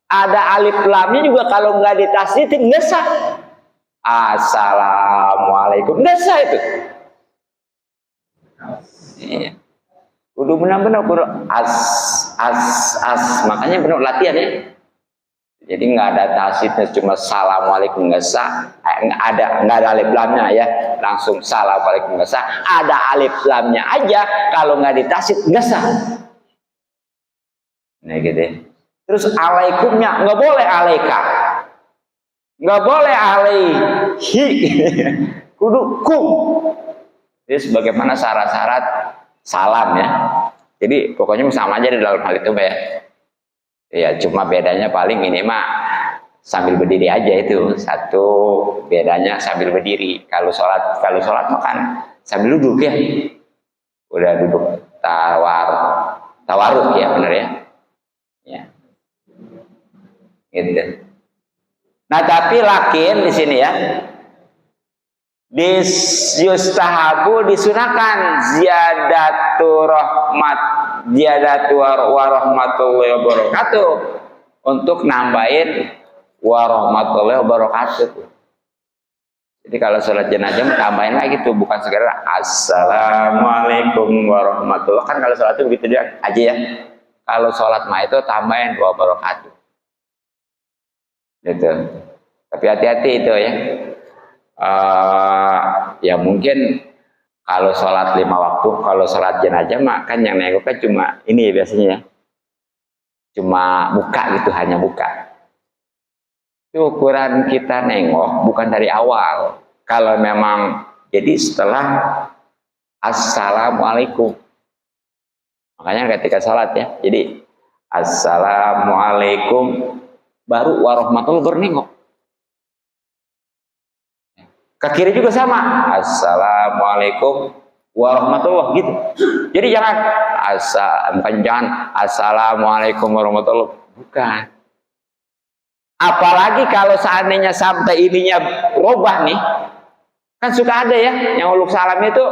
Ada alif lamnya juga kalau nggak ditasydid nggak sah. Assalamualaikum nggak sah itu. Iya. Kudu benar-benar kudu as makanya benar latihan ya. Jadi nggak ada tasydidnya, cuma Assalamualaikum nggak sah. Nggak ada alif lamnya ya, langsung Assalamualaikum nggak sah. Ada alif lamnya aja, kalau nggak ditasydid nggak sah. Nah gitu. Terus alaikumnya nggak boleh alaika, nggak boleh alaihi, kudu kum. Jadi sebagaimana syarat-syarat salam ya. Jadi pokoknya sama aja di dalam hal itu ya. Ya cuma bedanya paling ini mah sambil berdiri aja itu. Satu bedanya sambil berdiri. Kalau sholat makan sambil duduk ya. Udah duduk tawaruk ya, benar ya. Ya. Gitu. Nah tapi lakin di sini ya. Yustahabu, disunahkan ziyadatu warahmatullahi wabarakatuh, untuk nambahin warahmatullahi wabarakatuh. Jadi kalau sholat jenazah tambahin lagi tuh, bukan sekedar assalamualaikum warahmatullahi. Kan kalau sholat itu begitu aja ya. Kalau sholat mah itu tambahin wabarakatuh. Gitu. Tapi hati-hati itu ya. Ya mungkin kalau sholat 5 waktu, kalau sholat jenazah mah kan yang nengoknya cuma ini ya biasanya ya, cuma muka gitu, hanya muka. Itu ukuran kita nengok bukan dari awal. Kalau memang jadi setelah assalamualaikum, makanya ketika sholat ya, jadi assalamualaikum baru warahmatullahi baru nengok. Ke kiri juga sama, assalamualaikum warahmatullahi gitu. Jadi jangan assalamualaikum warahmatullahi, bukan. Apalagi kalau seandainya sampai ininya robah nih, Kan suka ada ya yang uluk salam itu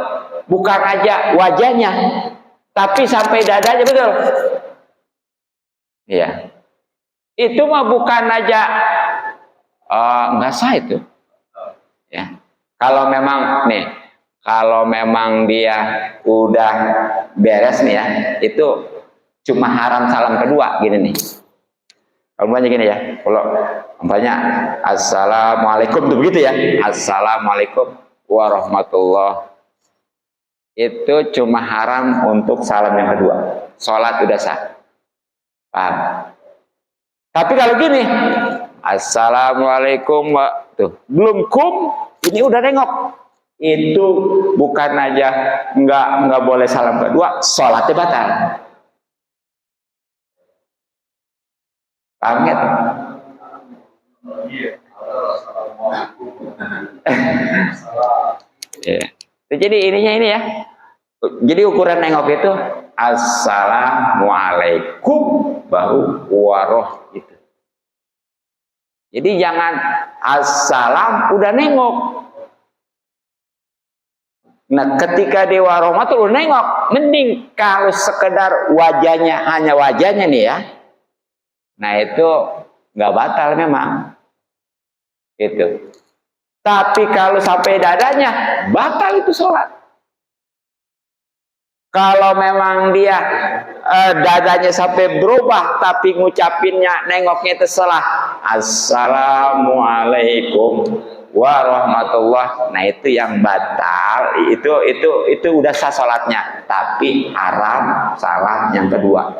bukan aja wajahnya, tapi sampai dadanya, betul? Iya. Itu mah bukan aja nggak sah itu. Ya. Kalau memang nih, kalau memang dia udah beres nih ya, itu cuma haram salam kedua gini nih. Kalau banyak gini ya, kalau umpamanya assalamualaikum tuh begitu ya, assalamualaikum warahmatullah, itu cuma haram untuk salam yang kedua. Sholat udah sah, paham? Tapi kalau gini, assalamualaikum, tuh belum kum, ini udah nengok, itu bukan aja nggak boleh salam kedua, sholatnya batal. Paham nggak? Ya. Jadi ininya ini ya. Jadi ukuran nengok itu assalamualaikum baru waroh itu. Jadi jangan assalam udah nengok. Nah, ketika di warohmatul nengok, mending kalau sekedar wajahnya, hanya wajahnya nih ya. Nah itu nggak batal memang, itu. Tapi kalau sampai dadanya, batal itu sholat. Kalau memang dia dadanya sampai berubah, tapi ngucapinnya, nengoknya itu salah, assalamualaikum warahmatullah. Nah itu yang batal, itu udah sah sholatnya, tapi haram salam yang kedua.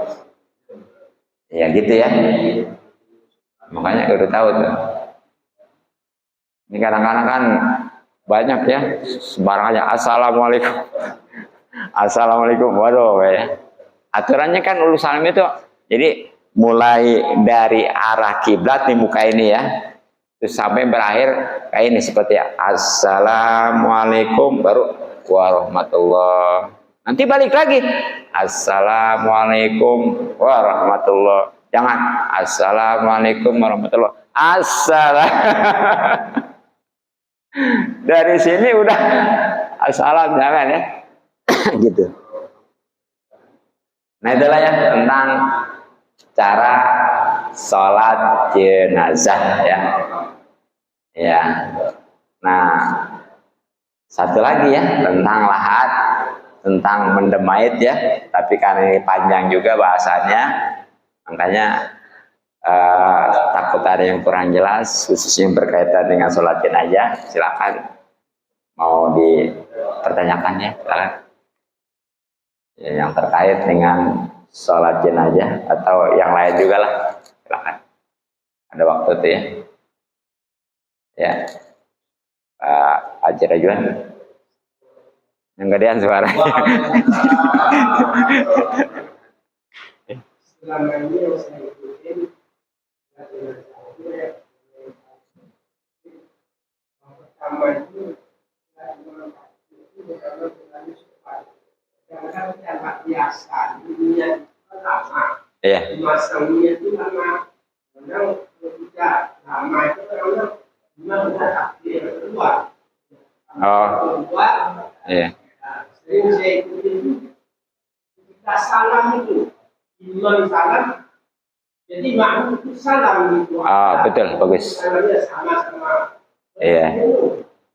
Ya gitu ya. Makanya udah tahu tuh. Ini kadang-kadang kan banyak ya sembarang aja assalamualaikum. Assalamualaikum. Waduh ya. Aturannya kan ulul salam itu jadi mulai dari arah kiblat di muka ini ya. Terus sampai berakhir kayak ini seperti ya. Assalamualaikum baru warahmatullah. Nanti balik lagi. Assalamualaikum warahmatullah. Jangan assalamualaikum warahmatullah. Dari sini udah assalam, jangan ya. Gitu. Nah itulah ya tentang cara sholat jenazah ya. Ya. Nah satu lagi ya tentang lahat, tentang mendemait ya, tapi karena ini panjang juga bahasanya, makanya takut ada yang kurang jelas, khususnya yang berkaitan dengan sholat jenazah, silakan mau dipertanyakan ya, silakan. Ya, yang terkait dengan sholat jenazah atau yang lain juga lah, silakan. Ada waktu tuh ya. Ya, Pak Haji Rajuan. Yang gedean suaranya.
Selama ini yang saya ikutin yang pertama itu karena cara biasa dunia lama.
Iya.
Masa dunia itu lama. Memang tidak lama itu karena memang sudah takdir kedua. Kedua.
Iya.
Sering saya ikutin kita salam itu imam salam, jadi makmum itu salam gitu.
Betul, bagus.
Salamnya sama-sama.
Iya.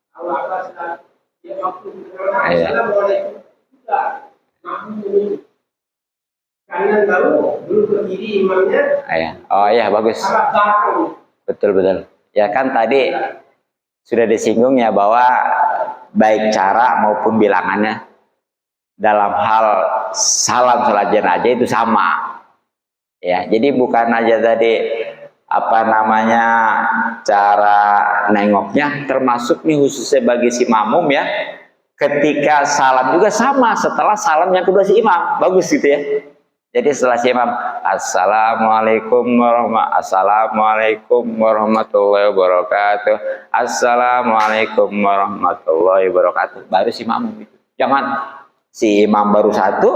Kalau apa salam, dia waktu
Iya.
Assalamualaikum juga makmum ini. Kanan baru dulu ke kiri imamnya.
Iya. Oh iya, bagus.
Arah belakang.
Betul. Ya kan tadi sudah disinggung ya bahwa baik cara maupun bilangannya dalam hal salam sholat jenazah itu sama. Ya, jadi bukan aja tadi apa namanya cara nengoknya, termasuk nih khususnya bagi si makmum ya. Ketika salam juga sama setelah salam yang kedua si imam, bagus gitu ya. Jadi setelah si imam assalamualaikum warahmatullahi wabarakatuh, assalamualaikum warahmatullahi wabarakatuh, baru si makmum itu. Jangan si imam baru satu,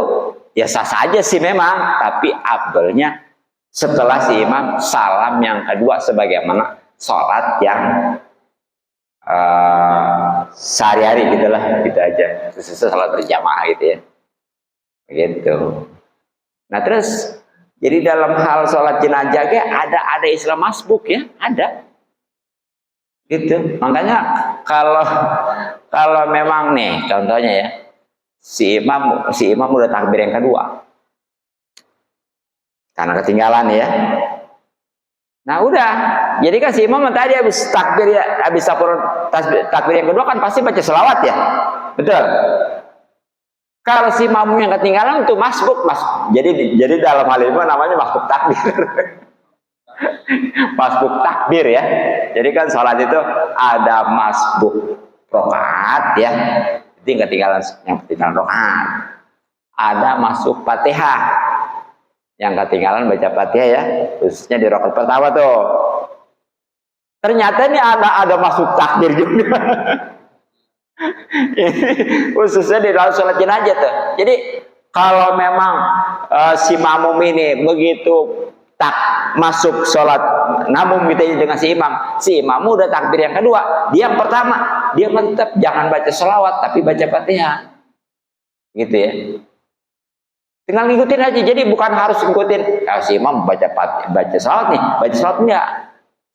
ya sah saja sih memang, tapi afdalnya setelah si imam salam yang kedua sebagaimana sholat yang sehari-hari gitulah, gitu aja. Khususnya salat berjamaah gitu ya. Begitu. Nah terus, jadi dalam hal sholat jenazah ada istilah masbuk ya, ada. Gitu. Makanya kalau memang nih contohnya ya, si imam udah takbir yang kedua. Karena ketinggalan ya. Nah udah, jadi kan si imam tadi habis takbir ya, habis takbir yang kedua kan pasti baca selawat ya, betul. Kalau si makmum yang ketinggalan itu masbuk, jadi dalam hal ini namanya masbuk takbir. Masbuk takbir ya. Jadi kan sholat itu ada masbuk rokaat ya, itu yang ketinggalan rokaat. Ada masuk Fatihah, yang ketinggalan baca Fatihah ya, khususnya di rakaat pertama tuh. Ternyata ini ada masuk takbir juga. Khususnya di dalam sholat jenazah tuh. Jadi kalau memang si makmum ini begitu masuk sholat namung gitu dengan si imam udah takbir yang kedua, dia yang pertama dia tetap jangan baca sholawat tapi baca Fatihah, gitu ya. Tinggal ngikutin aja, jadi bukan harus ngikutin si imam baca sholawat nih, baca sholawat enggak.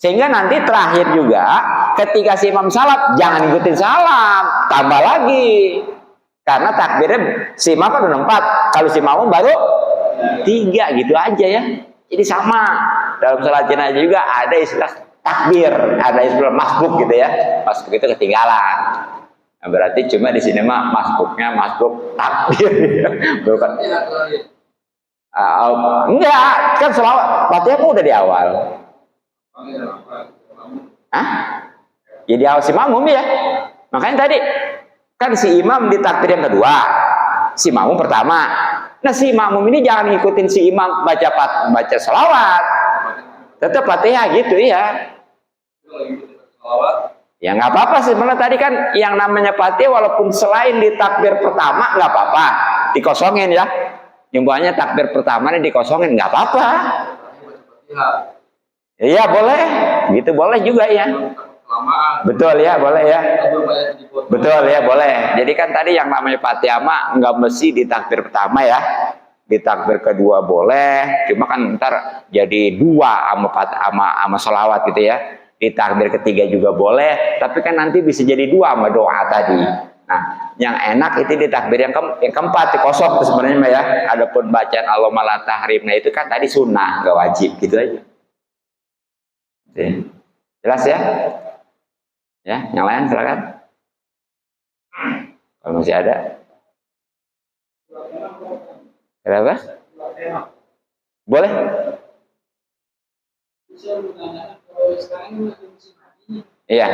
Sehingga nanti terakhir juga ketika si imam salat jangan ngikutin salam, tambah lagi. Karena takbirnya si imam kan udah 4, kalau si makmum baru 3 gitu aja ya. Jadi sama dalam sholat jenazah juga ada istilah takbir, ada istilah masbuk gitu ya. Masbuk itu ketinggalan. Nah, berarti cuma di sini mah masbuknya masbuk takbir. Bukan. Enggak, kan selawat Fatihah udah di awal. Hah? Ya di awal si makmum ya. Makanya tadi kan si imam di takbir yang kedua, si makmum pertama. Nah si makmum ini jangan ngikutin si imam baca selawat, tetap Fatihah gitu ya. Ya nggak apa-apa sih, malah tadi kan yang namanya Fatihah walaupun selain di takbir pertama nggak apa-apa, dikosongin ya. Nyumbangnya takbir pertama ini dikosongin nggak apa-apa. Iya boleh, gitu boleh juga ya. Betul ya, boleh ya. Betul ya, boleh. Jadi kan tadi yang namanya Fatihah mah nggak mesti di takbir pertama ya. Di takbir kedua boleh, cuma kan ntar jadi 2 sama sholawat gitu ya. Di takbir ketiga juga boleh, tapi kan nanti bisa jadi 2 sama doa tadi. Nah, yang enak itu di takbir yang keempat, kosong tuh sebenarnya ya. Adapun bacaan Allahumma la tahrimna itu kan tadi sunnah, nggak wajib gitu aja. Jelas ya? Ya, yang lain silakan. Kalau masih ada. Kenapa? Boleh? Iya.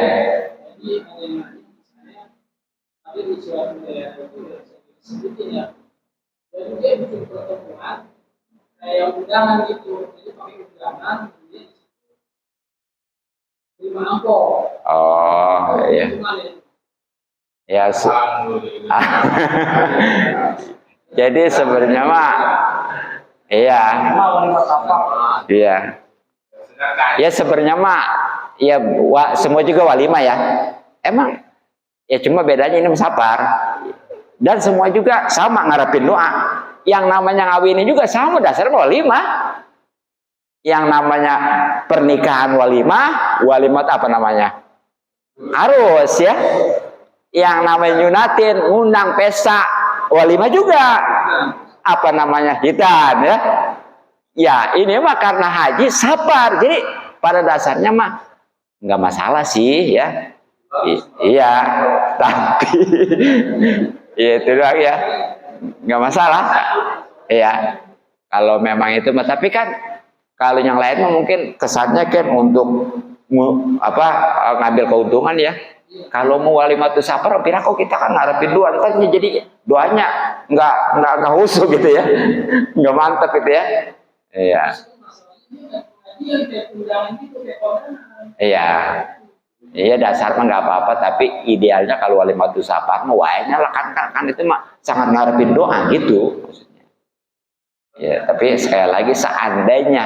Oh iya. Ya. Jadi sebenarnya mah, iya. Iya. Ya sebenarnya mah, ya semua juga walimah ya. Emang, ya cuma bedanya ini musafar. Dan semua juga sama ngarepin doa. Yang namanya ngawinin juga sama dasarnya walimah. Yang namanya pernikahan walimah apa namanya? Arus ya. Yang namanya nyunatin, ngundang pesta, walimah juga. Apa namanya? Hitan ya. Ya, ini mah karena haji sabar. Jadi pada dasarnya mah nggak masalah sih ya. Iya, tapi ya itu doang ya. Nggak masalah. Iya. Kalau memang itu mah, tapi kan kalau yang lain mah mungkin kesannya kan untuk ngambil keuntungan ya. Kalau mau walimatus safar, kira kok kita kan ngarepin doa, kan jadi doanya nggak khusus gitu ya, nggak mantap gitu ya. Iya. Iya. Iya dasar mah nggak apa-apa, tapi idealnya kalau walimatus safar mah wahnya lah kan itu mah sangat ngarepin doa gitu maksudnya. Ya, tapi sekali lagi seandainya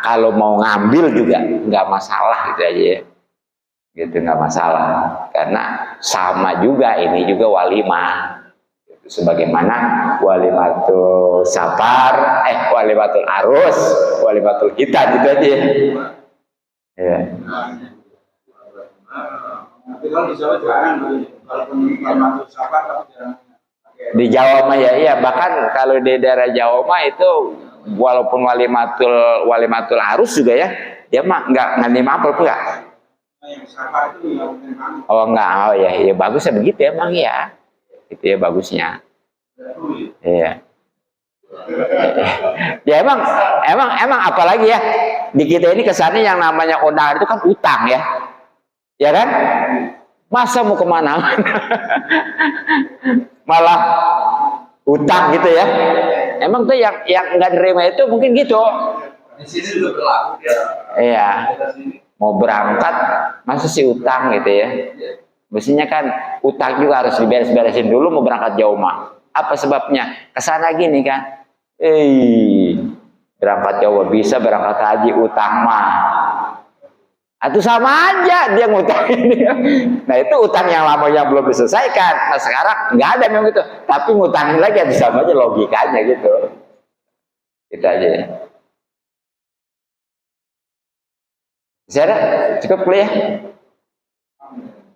kalau mau ngambil juga nggak masalah gitu aja ya. gitu nggak masalah, karena sama juga ini juga walimah. Sebagaimana walimatul safar, walimatul arus, walimatul kita gitu aja. Ya.
Tapi kalau di Jawa jarang, kalaupun walimatul safar
di Jawa mah ya iya, bahkan kalau di daerah Jawa mah itu walaupun walimatul arus juga ya, dia mah nggak nerima apel pula.
Yang safar itu yang memang.
Oh enggak, oh ya bagusnya begitu emang ya. Itu ya bagusnya. Iya. Ya emang apalagi ya, di kita ini kesannya yang namanya undangan itu kan utang ya. Ya kan? Masa mau kemana? Malah utang gitu ya. Emang tuh yang nggak nerima itu mungkin gitu.
Di sini juga berlaku ya.
Iya. Mau berangkat masa sih utang gitu ya. Mestinya kan utang juga harus diberes-beresin dulu mau berangkat jauh mah. Apa sebabnya? Kesana gini kan. Berangkat jauh bisa, berangkat haji utang mah. Atau sama aja dia ngutangin. Nah itu utang yang lama yang belum diselesaikan. Nah sekarang nggak ada memang gitu. Tapi ngutangin lagi sama aja logikanya gitu. Kita aja. Bisa cukup kuliah?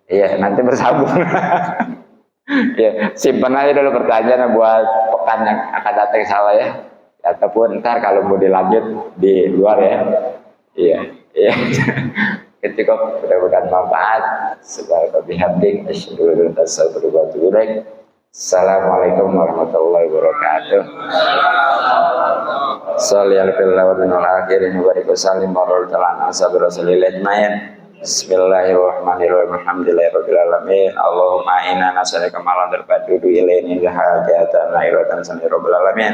Iya, nanti bersambung. Ya, simpan aja dulu pertanyaan buat pekan yang akan datang salah ya. Ataupun ntar kalau mau dilanjut di luar ya. Iya, iya. Cukup, mudah-mudahan manfaat. Subhanallah bihamdik, asyhadu an la ilaha illallah wa atubu ilaik. Assalamualaikum warahmatullahi wabarakatuh. Sholli ala nabiyyil akhirin wa barik salim marul talana sabir rasulillah ajmain. Bismillahirrahmanirrahim. Alhamdulillahirabbil alamin. Allahumma inna nas'aluka ma la tarbadudu ilaini hajatan nairatan sanirabbil alamin.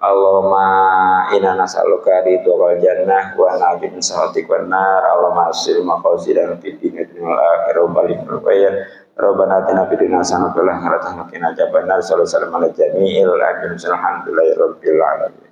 Allahumma inna nas'aluka ridwal jannah wa na'udzu min sakhatik wan nar. Allahumma asil maqasidana fid dunya wal akhirah wa barik bayan. Rabbana atina fid dunya hasanah wa fil akhirati hasanah wa qina adzabannar. Sallallahu alaihi wa sallam ala jami'il anbiya'i. Alhamdulillahirabbil alamin.